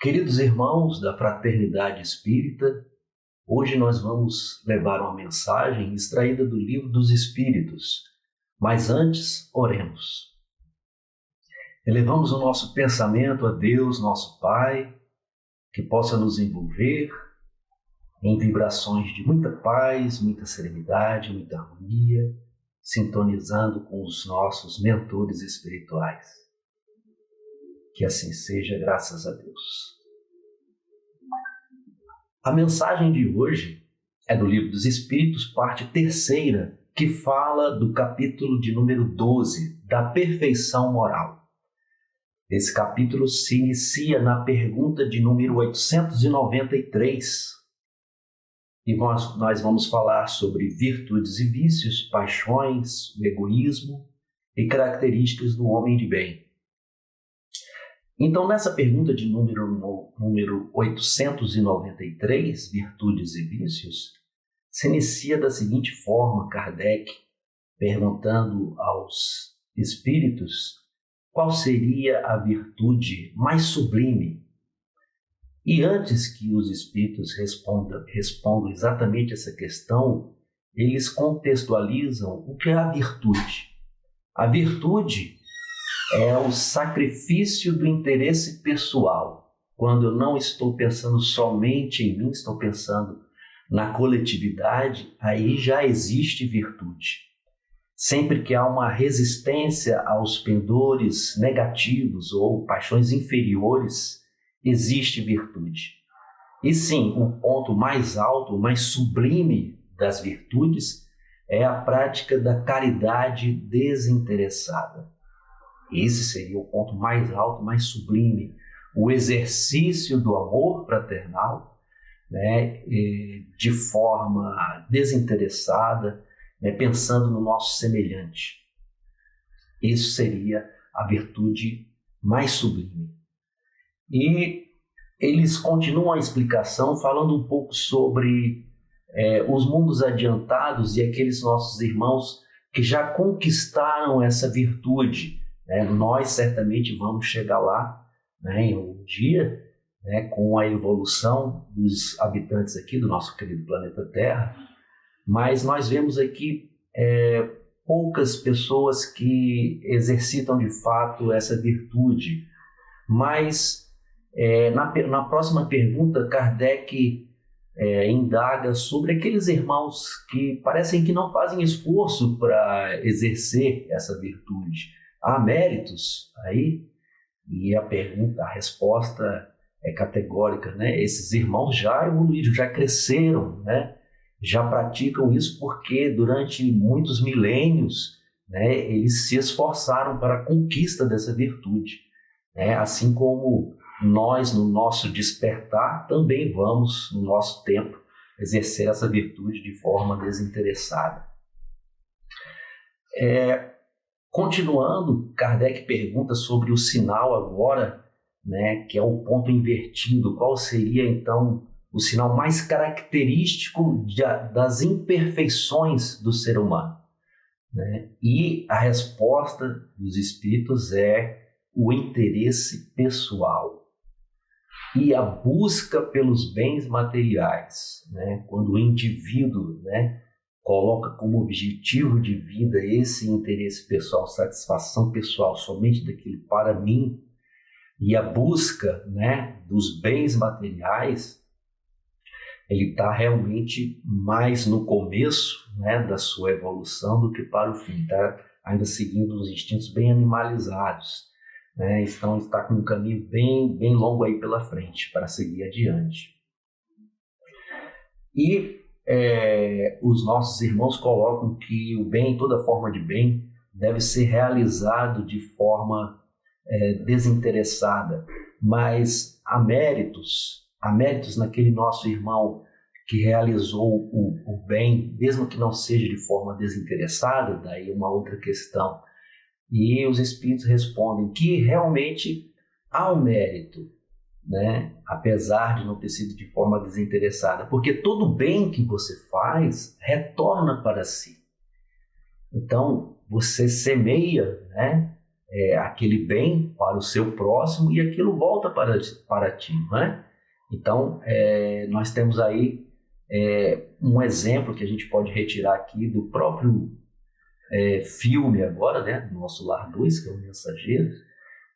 Queridos irmãos da Fraternidade Espírita, hoje nós vamos levar uma mensagem extraída do Livro dos Espíritos. Mas antes, oremos. Elevamos o nosso pensamento a Deus, nosso Pai, que possa nos envolver em vibrações de muita paz, muita serenidade, muita harmonia, sintonizando com os nossos mentores espirituais. Que assim seja, graças a Deus. A mensagem de hoje é do Livro dos Espíritos, parte terceira, que fala do capítulo de número 12, da perfeição moral. Esse capítulo se inicia na pergunta de número 893. E nós vamos falar sobre virtudes e vícios, paixões, o egoísmo e características do homem de bem. Então, nessa pergunta de número 893, virtudes e vícios, se inicia da seguinte forma, Kardec, perguntando aos espíritos qual seria a virtude mais sublime. E antes que os espíritos respondam exatamente essa questão, eles contextualizam o que é a virtude. A virtude é o sacrifício do interesse pessoal. Quando eu não estou pensando somente em mim, estou pensando na coletividade, aí já existe virtude. Sempre que há uma resistência aos pendores negativos ou paixões inferiores, existe virtude. E sim, o ponto mais alto, o mais sublime das virtudes é a prática da caridade desinteressada. Esse seria o ponto mais alto, mais sublime, o exercício do amor fraternal, de forma desinteressada, pensando no nosso semelhante. Isso seria a virtude mais sublime. E eles continuam a explicação falando um pouco sobre os mundos adiantados e aqueles nossos irmãos que já conquistaram essa virtude. Nós certamente vamos chegar lá em um dia, com a evolução dos habitantes aqui do nosso querido planeta Terra, mas nós vemos aqui poucas pessoas que exercitam de fato essa virtude. Mas na próxima pergunta, Kardec indaga sobre aqueles irmãos que parecem que não fazem esforço para exercer essa virtude. Há méritos aí? E a resposta é categórica, Esses irmãos já evoluíram, já cresceram, já praticam isso porque durante muitos milênios, eles se esforçaram para a conquista dessa virtude. Assim como nós, no nosso despertar, também vamos, no nosso tempo, exercer essa virtude de forma desinteressada. Continuando, Kardec pergunta sobre o sinal agora, que é o ponto invertido. Qual seria, então, o sinal mais característico das imperfeições do ser humano? E a resposta dos espíritos é o interesse pessoal e a busca pelos bens materiais. Quando o indivíduo coloca como objetivo de vida esse interesse pessoal, satisfação pessoal somente daquilo para mim, e a busca dos bens materiais, ele está realmente mais no começo da sua evolução do que para o fim, está ainda seguindo os instintos bem animalizados. Então está com um caminho bem, bem longo aí pela frente para seguir adiante. E os nossos irmãos colocam que o bem, toda forma de bem, deve ser realizado de forma desinteressada, mas há méritos naquele nosso irmão que realizou o bem, mesmo que não seja de forma desinteressada, daí uma outra questão. E os espíritos respondem que realmente há um mérito, apesar de não ter sido de forma desinteressada, porque todo bem que você faz retorna para si. Então, você semeia aquele bem para o seu próximo e aquilo volta para ti, não é? Então, nós temos aí um exemplo que a gente pode retirar aqui do próprio filme agora, né, Nosso Lar 2, que é o Mensageiro,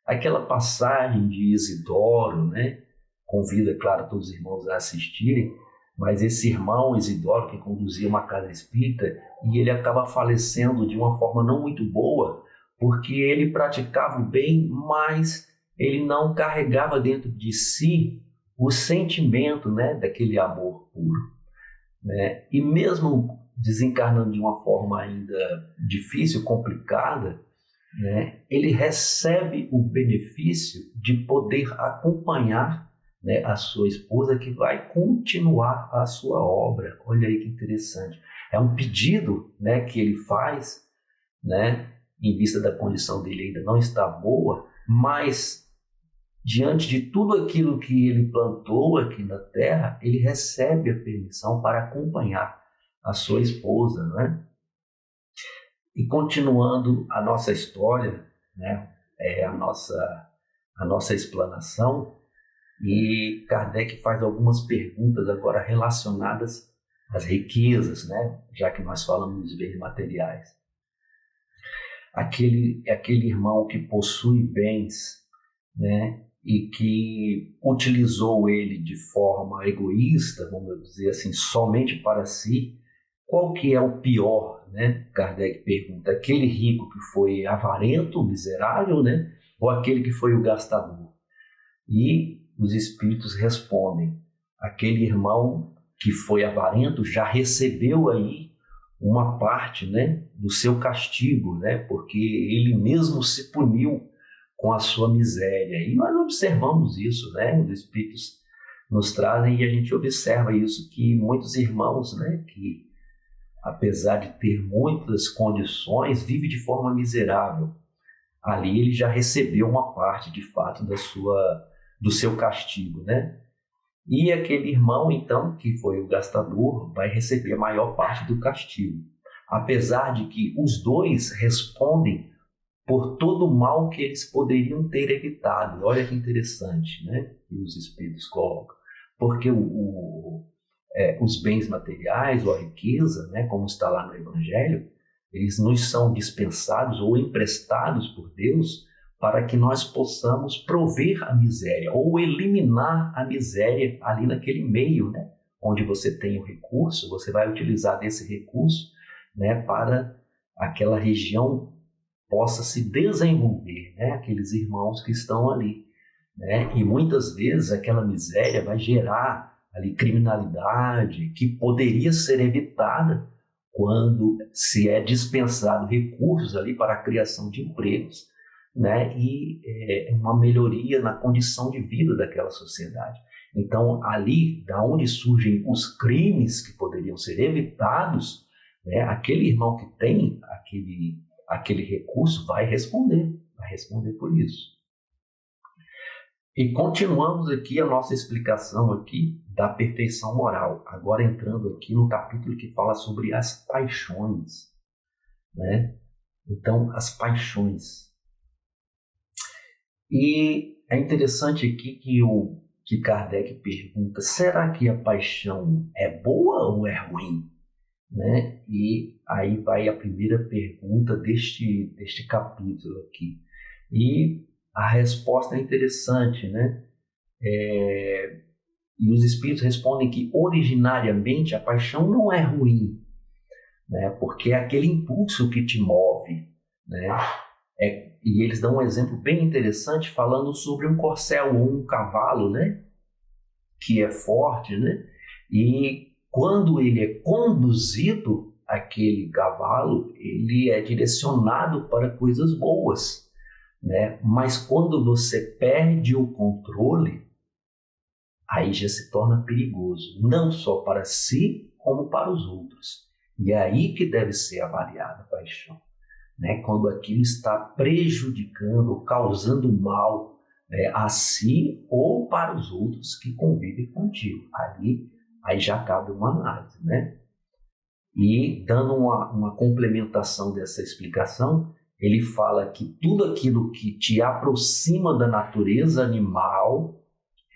aquela passagem de Isidoro, né, convida, claro, todos os irmãos a assistirem, mas esse irmão Isidoro, que conduzia uma casa espírita, e ele acaba falecendo de uma forma não muito boa, porque ele praticava o bem, mas ele não carregava dentro de si o sentimento, né, daquele amor puro, né? E mesmo desencarnando de uma forma ainda difícil, complicada, né, ele recebe o benefício de poder acompanhar, né, a sua esposa, que vai continuar a sua obra. Olha aí que interessante. É um pedido, né, que ele faz, né, em vista da condição dele ainda não está boa, mas diante de tudo aquilo que ele plantou aqui na Terra, ele recebe a permissão para acompanhar a sua esposa, né? E continuando a nossa história, né, a nossa explanação, e Kardec faz algumas perguntas agora relacionadas às riquezas, né, já que nós falamos dos bens materiais. Aquele irmão que possui bens, né, e que utilizou ele de forma egoísta, vamos dizer assim, somente para si, qual que é o pior, né? Kardec pergunta, aquele rico que foi avarento, miserável, né? Ou aquele que foi o gastador? E os espíritos respondem, aquele irmão que foi avarento já recebeu aí uma parte, né, do seu castigo, né? Porque ele mesmo se puniu com a sua miséria. E nós observamos isso, né? Os espíritos nos trazem e a gente observa isso, que muitos irmãos, né, que apesar de ter muitas condições, vive de forma miserável. Ali ele já recebeu uma parte, de fato, do seu castigo, né? E aquele irmão, então, que foi o gastador, vai receber a maior parte do castigo. Apesar de que os dois respondem por todo o mal que eles poderiam ter evitado. Olha que interessante, né? Que os espíritos colocam. Porque os bens materiais ou a riqueza, né, como está lá no Evangelho, eles nos são dispensados ou emprestados por Deus para que nós possamos prover a miséria ou eliminar a miséria ali naquele meio, né, onde você tem o recurso, você vai utilizar desse recurso, né, para aquela região possa se desenvolver, né, aqueles irmãos que estão ali, né, e muitas vezes aquela miséria vai gerar ali criminalidade que poderia ser evitada quando se é dispensado recursos ali para a criação de empregos, né, e uma melhoria na condição de vida daquela sociedade. Então, ali, da onde surgem os crimes que poderiam ser evitados, né, aquele irmão que tem aquele recurso vai responder por isso. E continuamos aqui a nossa explicação aqui da perfeição moral, agora entrando aqui no capítulo que fala sobre as paixões, né? Então, as paixões. E é interessante aqui que Kardec pergunta, será que a paixão é boa ou é ruim? Né? E aí vai a primeira pergunta deste capítulo aqui. E a resposta é interessante, né? E os espíritos respondem que originariamente a paixão não é ruim, né? Porque é aquele impulso que te move, né? E eles dão um exemplo bem interessante falando sobre um corcel ou um cavalo, né? Que é forte, né? E quando ele é conduzido, aquele cavalo, ele é direcionado para coisas boas, né? Mas quando você perde o controle, aí já se torna perigoso, não só para si, como para os outros. E é aí que deve ser avaliada a paixão, né? Quando aquilo está prejudicando, causando mal, né, a si ou para os outros que convivem contigo. Aí já cabe uma análise, né? E dando uma complementação dessa explicação, ele fala que tudo aquilo que te aproxima da natureza animal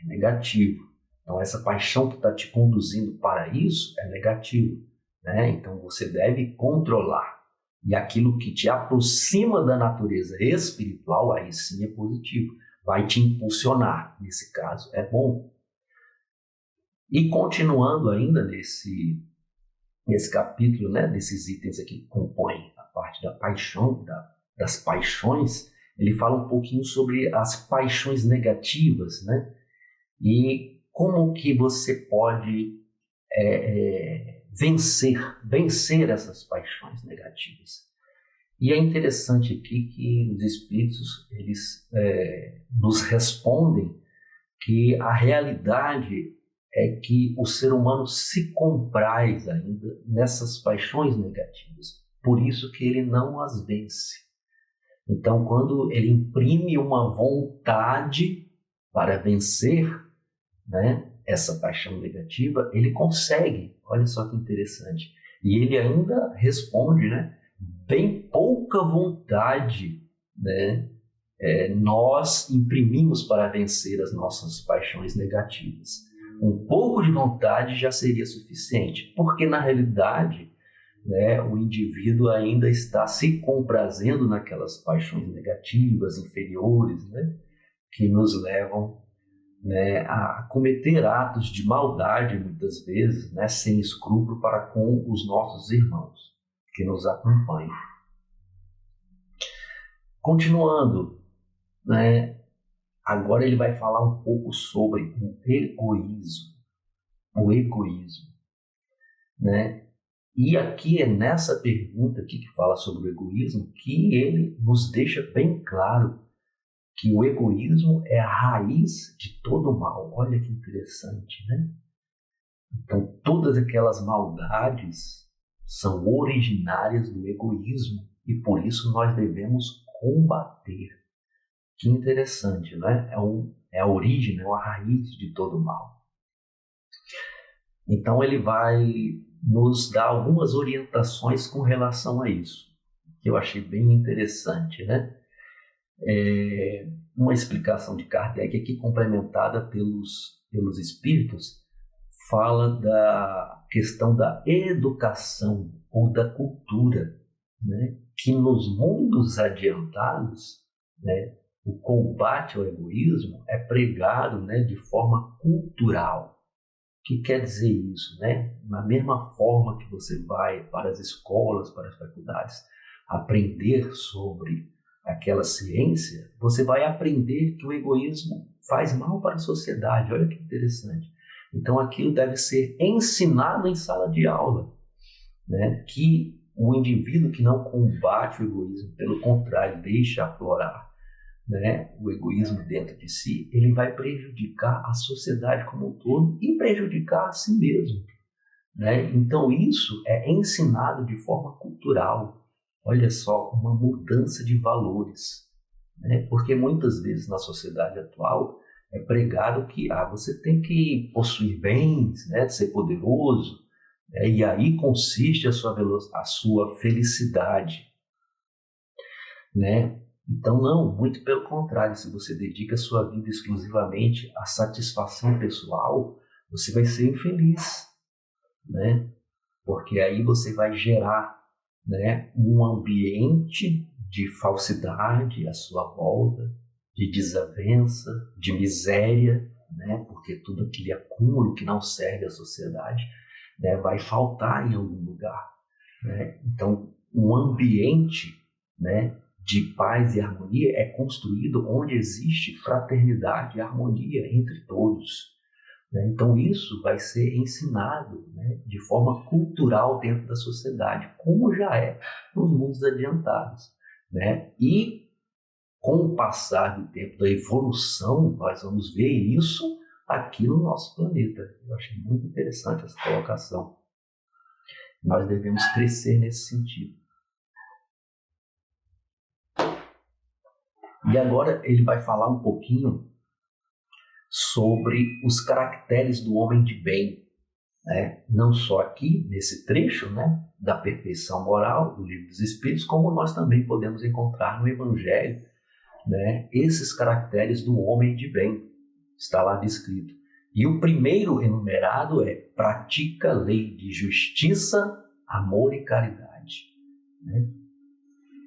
é negativo. Então, essa paixão que está te conduzindo para isso é negativo, né? Então, você deve controlar. E aquilo que te aproxima da natureza espiritual, aí sim é positivo. Vai te impulsionar, nesse caso, é bom. E continuando ainda nesse capítulo, né, desses itens aqui que compõem a parte da paixão, das paixões, ele fala um pouquinho sobre as paixões negativas, né? E como que você pode vencer essas paixões negativas. E é interessante aqui que os espíritos eles nos respondem que a realidade é que o ser humano se compraz ainda nessas paixões negativas. Por isso que ele não as vence. Então, quando ele imprime uma vontade para vencer, né, essa paixão negativa, ele consegue. Olha só que interessante. E ele ainda responde, né, bem pouca vontade, né, nós imprimimos para vencer as nossas paixões negativas. Um pouco de vontade já seria suficiente, porque na realidade, né, o indivíduo ainda está se comprazendo naquelas paixões negativas, inferiores, né, que nos levam, né, a cometer atos de maldade, muitas vezes, né, sem escrúpulo para com os nossos irmãos que nos acompanham. Continuando, né, agora ele vai falar um pouco sobre o egoísmo. O egoísmo, né? E aqui é nessa pergunta aqui que fala sobre o egoísmo que ele nos deixa bem claro que o egoísmo é a raiz de todo o mal. Olha que interessante, né? Então, todas aquelas maldades são originárias do egoísmo e por isso nós devemos combater. Que interessante, né? É a origem, é a raiz de todo o mal. Então, ele vai nos dar algumas orientações com relação a isso, que eu achei bem interessante, né? Uma explicação de Kardec aqui, complementada pelos espíritos, fala da questão da educação ou da cultura, né? Que nos mundos adiantados, né, o combate ao egoísmo é pregado, né, de forma cultural. O que quer dizer isso, né? Na mesma forma que você vai para as escolas, para as faculdades, aprender sobre aquela ciência, você vai aprender que o egoísmo faz mal para a sociedade. Olha que interessante. Então aquilo deve ser ensinado em sala de aula, né? Que o indivíduo que não combate o egoísmo, pelo contrário, deixa aflorar, né, o egoísmo dentro de si, ele vai prejudicar a sociedade como um todo e prejudicar a si mesmo, né? Então isso é ensinado de forma cultural. Olha só, uma mudança de valores, né? Porque muitas vezes na sociedade atual é pregado que você tem que possuir bens, né, ser poderoso, né, e aí consiste a sua felicidade, né? Então, não, muito pelo contrário, se você dedica a sua vida exclusivamente à satisfação pessoal, você vai ser infeliz, né? Porque aí você vai gerar, né, um ambiente de falsidade à sua volta, de desavença, de miséria, né? Porque tudo aquele acúmulo que não serve à sociedade, né, vai faltar em algum lugar, né? Então, um ambiente, né, de paz e harmonia é construído onde existe fraternidade e harmonia entre todos, né? Então isso vai ser ensinado, né, de forma cultural dentro da sociedade, como já é nos mundos adiantados, né? E com o passar do tempo da evolução, nós vamos ver isso aqui no nosso planeta. Eu achei muito interessante essa colocação. Nós devemos crescer nesse sentido. E agora ele vai falar um pouquinho sobre os caracteres do homem de bem, né? Não só aqui, nesse trecho, né, da perfeição moral do Livro dos Espíritos, como nós também podemos encontrar no Evangelho, né, esses caracteres do homem de bem. Está lá descrito. E o primeiro enumerado é: pratica a lei de justiça, amor e caridade. Né?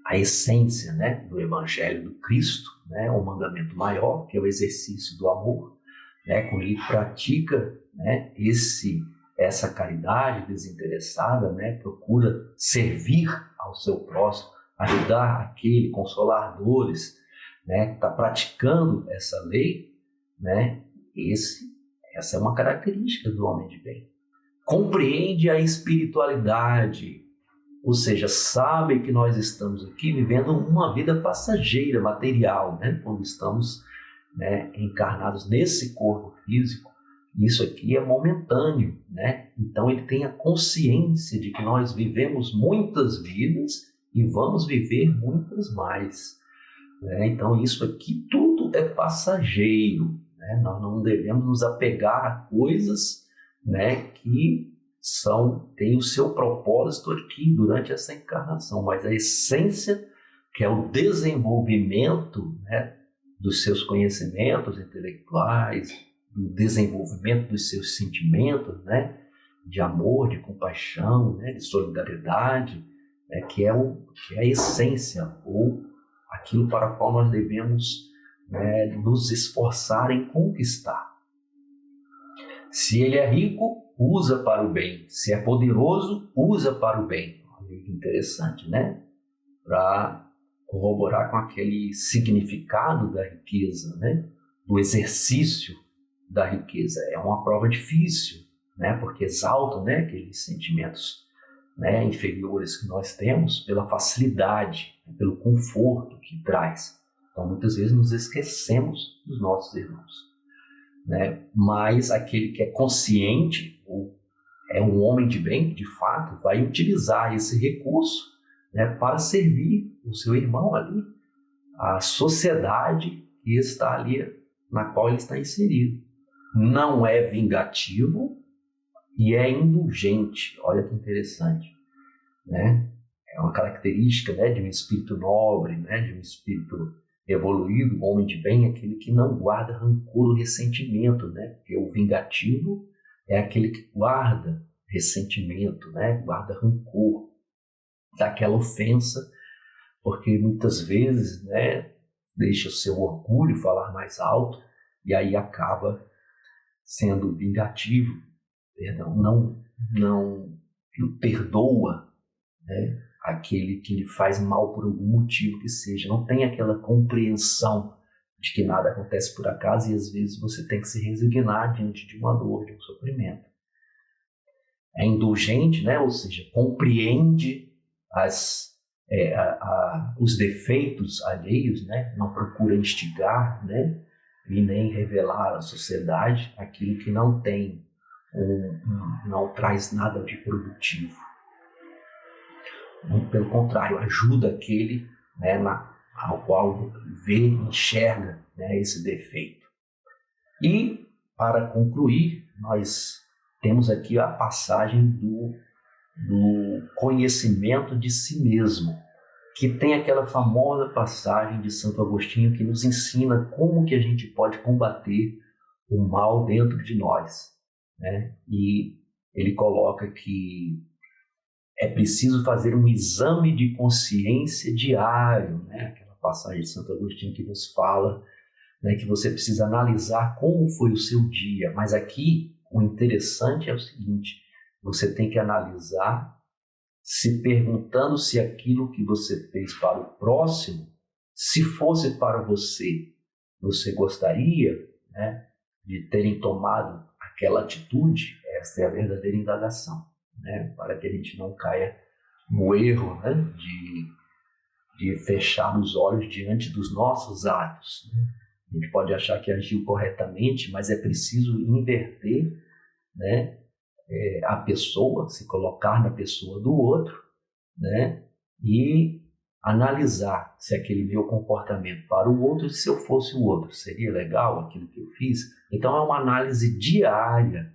A essência, né, do Evangelho do Cristo, né, o mandamento maior, que é o exercício do amor, né, quando ele pratica, né, essa caridade desinteressada, né, procura servir ao seu próximo, ajudar aquele, consolar dores, né, que está praticando essa lei, né, essa é uma característica do homem de bem. Compreende a espiritualidade, ou seja, sabe que nós estamos aqui vivendo uma vida passageira, material, né? Quando estamos, né, encarnados nesse corpo físico, isso aqui é momentâneo, né? Então ele tem a consciência de que nós vivemos muitas vidas e vamos viver muitas mais, né? Então isso aqui tudo é passageiro, né? Nós não devemos nos apegar a coisas, né, que tem o seu propósito aqui durante essa encarnação, mas a essência, que é o desenvolvimento, né, dos seus conhecimentos intelectuais, do desenvolvimento dos seus sentimentos, né, de amor, de compaixão, né, de solidariedade, né, que é a essência, ou aquilo para o qual nós devemos, né, nos esforçar em conquistar. Se ele é rico, usa para o bem. Se é poderoso, usa para o bem. Olha que interessante, né? Para corroborar com aquele significado da riqueza, né? Do exercício da riqueza. É uma prova difícil, né? Porque exalta, né, aqueles sentimentos, né, inferiores que nós temos pela facilidade, pelo conforto que traz. Então, muitas vezes nos esquecemos dos nossos irmãos. Né? Mas aquele que é consciente, ou é um homem de bem, de fato, vai utilizar esse recurso, né, para servir o seu irmão ali, a sociedade que está ali, na qual ele está inserido. Não é vingativo e é indulgente. Olha que interessante, né? É uma característica, né, de um espírito nobre, né, de um espírito evoluído, homem de bem, aquele que não guarda rancor ou ressentimento, né? Porque o vingativo é aquele que guarda ressentimento, né? Guarda rancor daquela ofensa, porque muitas vezes, né, deixa o seu orgulho falar mais alto e aí acaba sendo vingativo, perdão, não perdoa, né, aquele que lhe faz mal por algum motivo que seja, não tem aquela compreensão de que nada acontece por acaso e às vezes você tem que se resignar diante de uma dor, de um sofrimento. É indulgente, né? Ou seja, compreende os defeitos alheios, né? Não procura instigar, né, e nem revelar à sociedade aquilo que não tem, não traz nada de produtivo. Muito pelo contrário, ajuda aquele, né, ao qual vê, enxerga, né, esse defeito. E, para concluir, nós temos aqui a passagem do conhecimento de si mesmo, que tem aquela famosa passagem de Santo Agostinho que nos ensina como que a gente pode combater o mal dentro de nós, né? E ele coloca que é preciso fazer um exame de consciência diário, né? Aquela passagem de Santo Agostinho que nos fala, né, que você precisa analisar como foi o seu dia. Mas aqui o interessante é o seguinte: você tem que analisar se perguntando se aquilo que você fez para o próximo, se fosse para você, você gostaria, né, de terem tomado aquela atitude? Essa é a verdadeira indagação, né, para que a gente não caia no erro, né, de fechar os olhos diante dos nossos atos, né? A gente pode achar que agiu corretamente, mas é preciso inverter, né, a pessoa, se colocar na pessoa do outro, né, e analisar se aquele meu comportamento para o outro, se eu fosse o outro, seria legal aquilo que eu fiz? Então é uma análise diária,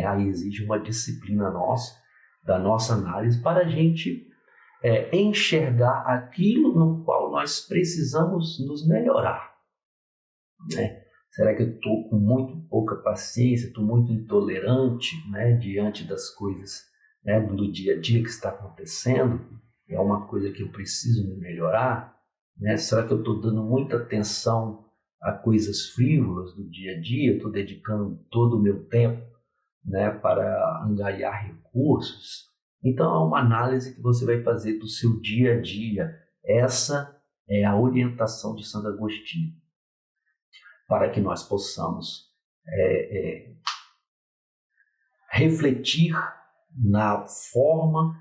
Aí exige uma disciplina nossa, da nossa análise, para a gente enxergar aquilo no qual nós precisamos nos melhorar. Né? Será que eu estou com muito pouca paciência, estou muito intolerante, né, diante das coisas, né, do dia a dia que está acontecendo? É uma coisa que eu preciso me melhorar? Né? Será que eu estou dando muita atenção a coisas frívolas do dia a dia? Estou dedicando todo o meu tempo, né, para angariar recursos? Então é uma análise que você vai fazer do seu dia a dia. Essa é a orientação de Santo Agostinho, para que nós possamos refletir na forma,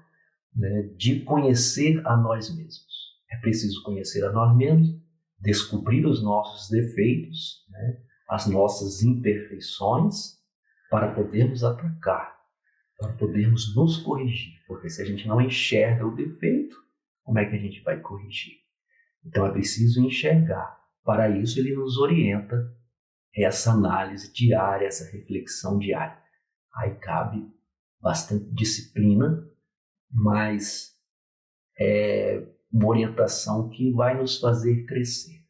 né, de conhecer a nós mesmos. É preciso conhecer a nós mesmos, descobrir os nossos defeitos, né, as nossas imperfeições, para podermos atacar, para podermos nos corrigir. Porque se a gente não enxerga o defeito, como é que a gente vai corrigir? Então é preciso enxergar. Para isso ele nos orienta essa análise diária, essa reflexão diária. Aí cabe bastante disciplina, mas é uma orientação que vai nos fazer crescer.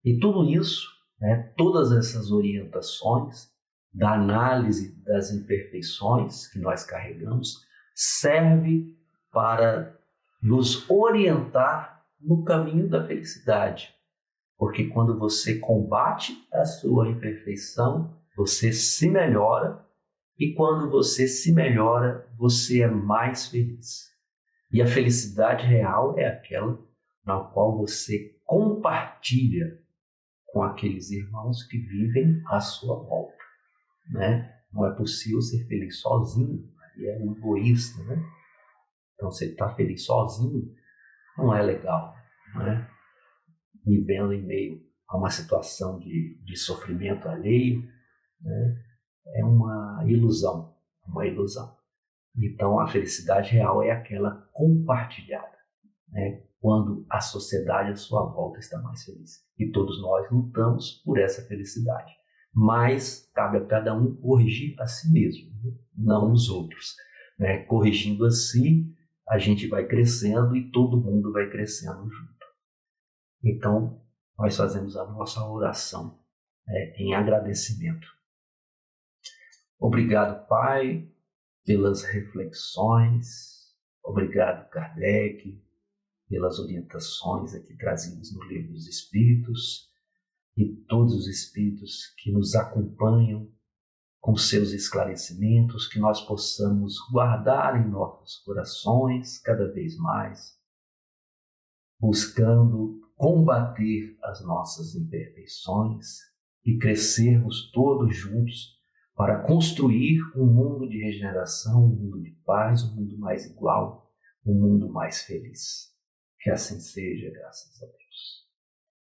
E tudo isso, né, todas essas orientações da análise das imperfeições que nós carregamos, serve para nos orientar no caminho da felicidade. Porque quando você combate a sua imperfeição, você se melhora, e quando você se melhora, você é mais feliz. E a felicidade real é aquela na qual você compartilha com aqueles irmãos que vivem à sua volta. Né? Não é possível ser feliz sozinho, aí é um egoísta. Né? Então, você está feliz sozinho não é legal. Né? Vivendo em meio a uma situação de sofrimento alheio, né? É uma ilusão, uma ilusão. Então, a felicidade real é aquela compartilhada, né? Quando a sociedade à sua volta está mais feliz. E todos nós lutamos por essa felicidade. Mas cabe a cada um corrigir a si mesmo, né? Não os outros. Né? Corrigindo a si, a gente vai crescendo e todo mundo vai crescendo junto. Então, nós fazemos a nossa oração, né, em agradecimento. Obrigado, Pai, pelas reflexões. Obrigado, Kardec, pelas orientações aqui trazidas no Livro dos Espíritos, e todos os espíritos que nos acompanham com seus esclarecimentos, que nós possamos guardar em nossos corações cada vez mais, buscando combater as nossas imperfeições e crescermos todos juntos para construir um mundo de regeneração, um mundo de paz, um mundo mais igual, um mundo mais feliz. Que assim seja, graças a Deus.